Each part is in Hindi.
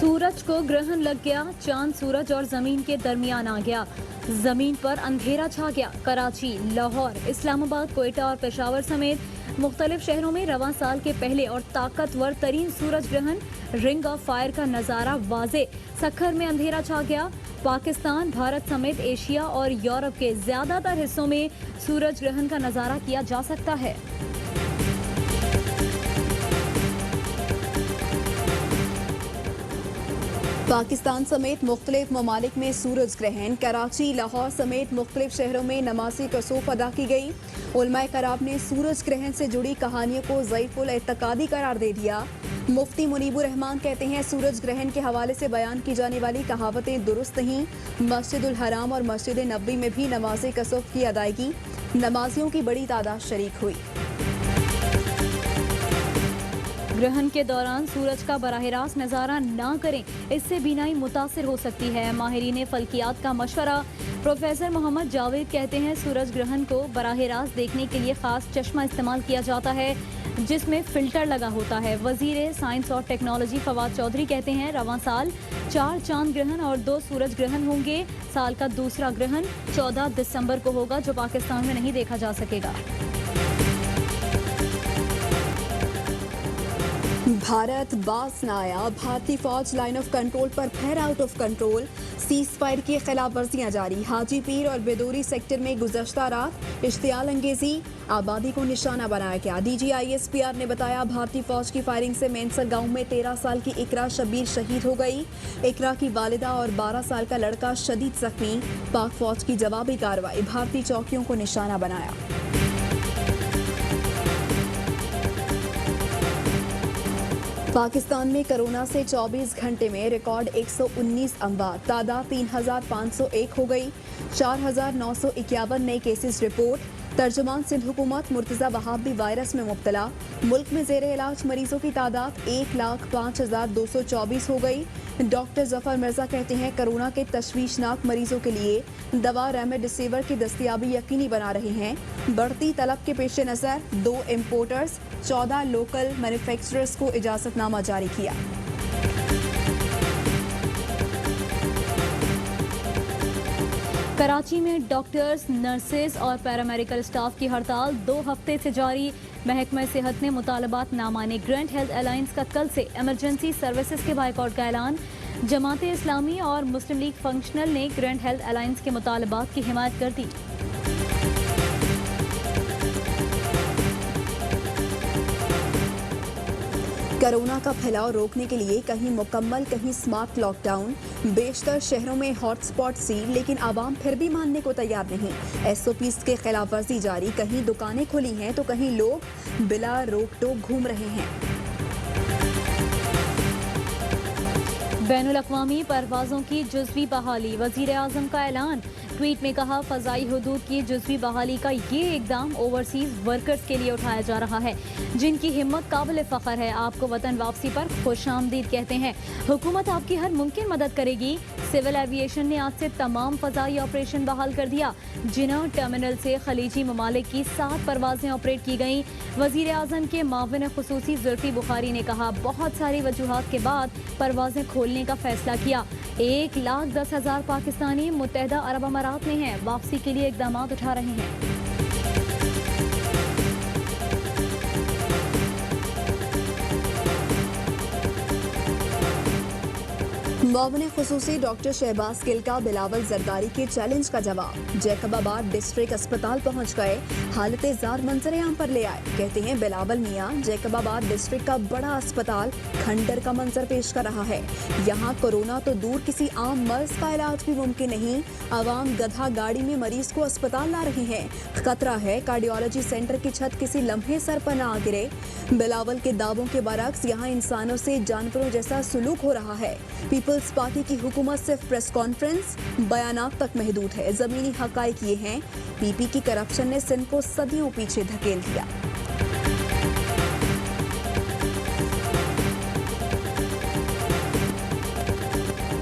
सूरज को ग्रहण लग गया। चांद सूरज और जमीन के दरमियान आ गया। जमीन पर अंधेरा छा गया। कराची, लाहौर, इस्लामाबाद, कोयटा और पेशावर समेत मुख्तलिफ शहरों में रवां साल के पहले और ताकतवर तरीन सूरज ग्रहण रिंग ऑफ फायर का नजारा वाजे। सखर में अंधेरा छा गया। पाकिस्तान, भारत समेत एशिया और यूरोप के ज्यादातर हिस्सों में सूरज ग्रहण का नजारा किया जा सकता है। पाकिस्तान समेत मुख्तलिफ ममालिक में सूरज ग्रहण। कराची, लाहौर समेत मुख्तलिफ शहरों में नमाज़ी कसूफ अदा की गई। उलमाए कराम ने सूरज ग्रहण से जुड़ी कहानियों को ज़ईफ़ुल एतकादी करार दे दिया। मुफ्ती मुनीबुर रहमान कहते हैं सूरज ग्रहण के हवाले से बयान की जाने वाली कहावतें दुरुस्त नहीं। मस्जिदुल हराम और मस्जिद नबवी में भी नमाज़े कसूफ की अदायगी। नमाजियों की बड़ी तादाद शरीक हुई। ग्रहण के दौरान सूरज का बराह रास्त नज़ारा ना करें, इससे बीनाई मुतासिर हो सकती है। माहिरीन फल्कियात का मशवरा। प्रोफेसर मोहम्मद जावेद कहते हैं सूरज ग्रहण को बराह रास्त देखने के लिए खास चश्मा इस्तेमाल किया जाता है जिसमें फिल्टर लगा होता है। वजीर साइंस और टेक्नोलॉजी फवाद चौधरी कहते हैं रवां साल 4 चांद ग्रहण और 2 सूरज ग्रहण होंगे। साल का दूसरा ग्रहण 14 दिसंबर को होगा जो पाकिस्तान में नहीं देखा जा सकेगा। भारत बाज न आया। भारतीय फौज लाइन ऑफ कंट्रोल पर फिर out of control. Cease fire की खिलाफ वर्जियाँ जारी। हाजी पीर और बेदूरी सेक्टर में गुज़श्ता रात इश्तियाल अंगेजी आबादी को निशाना बनाया गया। DGISPR ने बताया भारतीय फौज की फायरिंग से मेंसर गांव में 13 साल की इकरा शबीर शहीद हो गई। इकरा की वालिदा और 12 साल का लड़का शदीद जख्मी। पाक फौज की जवाबी कार्रवाई। भारतीय चौकियों को निशाना बनाया। पाकिस्तान में कोरोना से 24 घंटे में रिकॉर्ड 119 अमवात। तादाद 3501 हो गई। 4951 नए केसेस रिपोर्ट। तर्जुमान सिंध हुकूमत मुर्तज़ा वहाब भी वायरस में मुब्तला। मुल्क में ज़ेर इलाज मरीजों की तादाद 1,05,224 हो गई। डॉक्टर जफर मिर्जा कहते हैं कोरोना के तशवीशनाक मरीजों के लिए दवा रेमडेसिविर की दस्तयाबी यकीनी बना रहे हैं। बढ़ती तलब के पेश नज़र 2 इम्पोर्टर्स 14 लोकल मैन्युफैक्चरर्स को इजाज़तनामा जारी किया। कराची में डॉक्टर्स, नर्सेज और पैरामेडिकल स्टाफ की हड़ताल 2 हफ्ते से जारी। महकमा सेहत ने मुतालबात ना माने। ग्रैंड हेल्थ अलायंस का कल से इमरजेंसी सर्विसेज के बाइकआउट का ऐलान। जमाते इस्लामी और मुस्लिम लीग फंक्शनल ने ग्रैंड हेल्थ अलायंस के मुतालबात की हिमायत कर दी। कोरोना का फैलाव रोकने के लिए कहीं मुकम्मल कहीं स्मार्ट लॉकडाउन। बेशतर शहरों में हॉटस्पॉट सील, लेकिन आवाम फिर भी मानने को तैयार नहीं। SOPs के खिलाफ वर्जी जारी। कहीं दुकानें खुली हैं तो कहीं लोग बिला रोक टोक घूम रहे हैं। बैनुल अक़वामी परवाज़ों की जुज़वी बहाली। वज़ीर आज़म का ऐलान। ट्वीट में कहा फ़ज़ाई हुदूद की जुज़वी बहाली का ये इक़दाम ओवरसीज़ वर्कर्स के लिए उठाया जा रहा है जिनकी हिम्मत काबिल फ़ख्र है। आपको वतन वापसी पर खुशामदीद कहते हैं। हुकूमत आपकी हर मुमकिन मदद करेगी। सिविल एविएशन ने आज से तमाम फ़ज़ाई ऑपरेशन बहाल कर दिया। जिना टर्मिनल से खलीजी ममालिक की 7 परवाज़ें ऑपरेट की गईं। वज़ीर आज़म के माविन ख़ुसूसी ज़ुल्फ़ी बुखारी ने कहा बहुत सारी वजूहात के बाद परवाज़ें खोलने का फैसला किया। 1,10,000 पाकिस्तानी मुत्तहदा अरब अमारात में हैं। वापसी के लिए इक़दाम उठा रहे हैं। मामले खुसूसी डॉक्टर शहबाज गिल का बिलावल जरदारी के चैलेंज का जवाब। जैकबाबाद डिस्ट्रिक्ट अस्पताल पहुंच गए। हालत जार मंजर आम पर ले आए। कहते हैं बिलावल मियां जैकबाबाद डिस्ट्रिक्ट का बड़ा अस्पताल खंडर का मंजर पेश कर रहा है। यहाँ कोरोना तो दूर किसी आम मर्ज का इलाज भी मुमकिन नहीं। आवाम गधा गाड़ी में मरीज को अस्पताल ला रहे हैं। खतरा है कार्डियोलॉजी सेंटर की छत किसी लम्हे सर पर ना गिरे। बिलावल के दावों के बरक्स यहाँ इंसानों से जानवरों जैसा सुलूक हो रहा है। पीपल्स पार्टी की हुकूमत सिर्फ प्रेस कॉन्फ्रेंस बयानात तक महदूद है। जमीनी हकाइक ये हैं PP की करप्शन ने सिंध को सदियों पीछे धकेल दिया।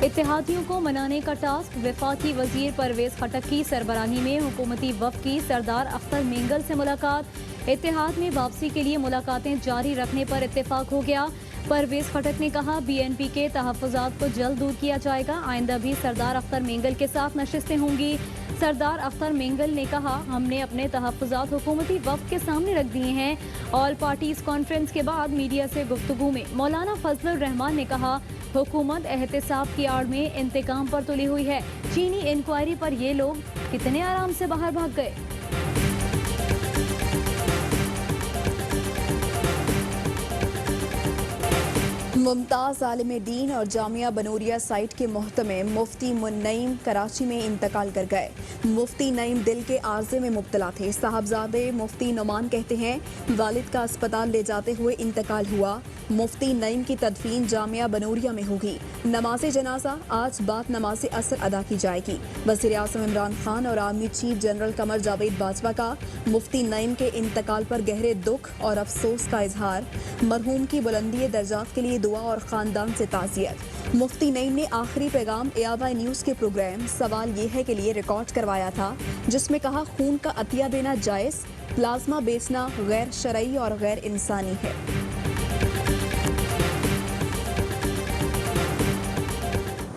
इत्तेहादियों को मनाने का टास्क। वफाकी वजीर परवेज खटक की सरबराही में हुकूमती वफ़द की सरदार अख्तर मेंगल से मुलाकात। इत्तेहाद में वापसी के लिए मुलाकातें जारी रखने पर इत्तेफाक हो गया। परवेज खटक ने कहा बीएनपी के तहफ़्फ़ुज़ात को जल्द दूर किया जाएगा। आइंदा भी सरदार अख्तर मेंगल के साथ नशिस्तें होंगी। सरदार अख्तर मेंगल ने कहा, हमने अपने तहफ़्फ़ुज़ात हुकूमती वफ़द के सामने रख दिए हैं। ऑल पार्टीज कॉन्फ्रेंस के बाद मीडिया से गुफ्तगू में मौलाना फजलुर रहमान ने कहा, हुकूमत एहतिसाब की आड़ में इंतकाम पर तुली हुई है। चीनी इंक्वायरी पर ये लोग कितने आराम से बाहर भाग गए। मुमताज़ आलिम दीन और जामिया बनूरिया साइट के मोहतमिम मुफ्ती मुन्नईम कराची में इंतकाल कर गए। मुफ्ती नईम दिल के आर्जे में मुब्तला थे। साहबजादे मुफ्ती नुमान कहते हैं, वालिद का अस्पताल ले जाते हुए इंतकाल हुआ। मुफ्ती नईम की तदफीन जामिया बनूरिया में होगी। नमाज जनाजा आज बाद नमाज असर अदा की जाएगी। वज़ीर आज़म इमरान खान और army chief general Qamar Javed Bajwa का मुफ्ती नईम के इंतकाल पर गहरे दुख और अफसोस का इजहार। मरहूम की बुलंदी दर्जात के लिए दुआ और ख़ानदान से ताज़ियत। मुफ्ती नईम ने आखिरी पैगाम ARY न्यूज़ के प्रोग्राम सवाल ये है के लिए रिकॉर्ड करवाया था, जिसमें कहा, खून का अतिया देना जायज़, प्लाज्मा बेचना गैर शरई और गैर इंसानी है।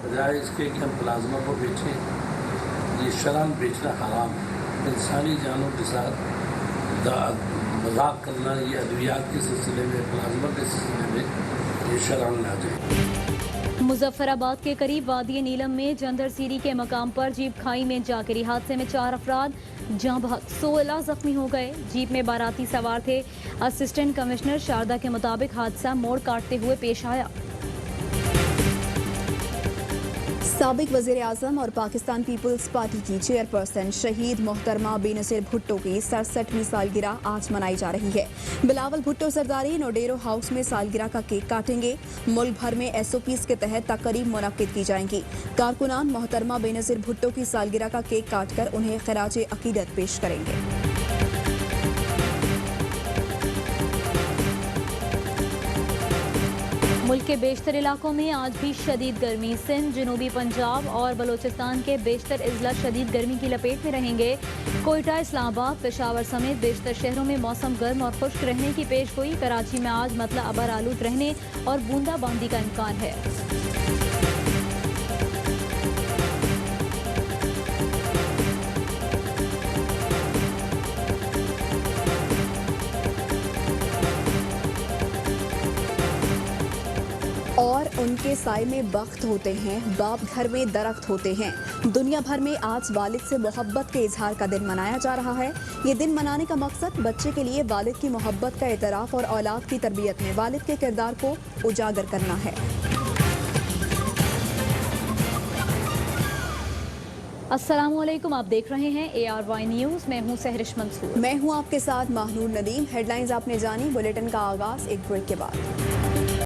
बजाय इसके कि हम प्लाज्मा को बेचें, ये शरअन बेचना हराम है। इंसानी जानों के साथ मजाक करना, ये अद्वियात के सिलसिले में, प्लाज्मा के सिलसिले में ये शरअन ना जाए। मुजफ्फराबाद के करीब वादी नीलम में जंदर सीरी के मकाम पर जीप खाई में जा गिरी। हादसे में 4 अफराद जाँ बहक, 16 जख्मी हो गए। जीप में बाराती सवार थे। असिस्टेंट कमिश्नर शारदा के मुताबिक हादसा मोड़ काटते हुए पेश आया। साबिक वज़ीर आज़म और पाकिस्तान पीपल्स पार्टी की चेयरपर्सन शहीद मोहतरमा बेनज़ीर भुट्टो की 67वीं सालगिरह आज मनाई जा रही है। बिलावल भुट्टो सरदारी नोडेरो हाउस में सालगिरह का केक काटेंगे। मुल्क भर में SOPs के तहत तकरीब मुनक्किद की जाएंगी। कारकुनान मोहतरमा बेनज़ीर भुट्टो की सालगिरह का केक काटकर उन्हें खराज अकीदत पेश करेंगे। मुल्क के बेशतर इलाकों में आज भी शदीद गर्मी। सिंध, जनूबी पंजाब और बलोचिस्तान के बेशतर अजला शदीद गर्मी की लपेट में रहेंगे। कोयटा, इस्लामाबाद, पेशावर समेत बेशतर शहरों में मौसम गर्म और खुश्क रहने की पेशगोई। कराची में आज मतला अबर आलूद रहने और बूंदाबांदी का इम्कान है। और उनके साए में बख्त होते हैं, बाप घर में दरख्त होते हैं। दुनिया भर में आज वालिद से मोहब्बत के इजहार का दिन मनाया जा रहा है। ये दिन मनाने का मकसद बच्चे के लिए वालिद की मोहब्बत का एतराफ़ और औलाद की तरबियत में वालिद के किरदार को उजागर करना है। अस्सलामुअलैकुम, आप देख रहे हैं ARY न्यूज़। मैं हूँ सहरिश मंसूर। मैं हूँ आपके साथ माहनूर नदीम। हेडलाइंस आपने जानी। बुलेटिन का आगाज एक ब्रेक के बाद।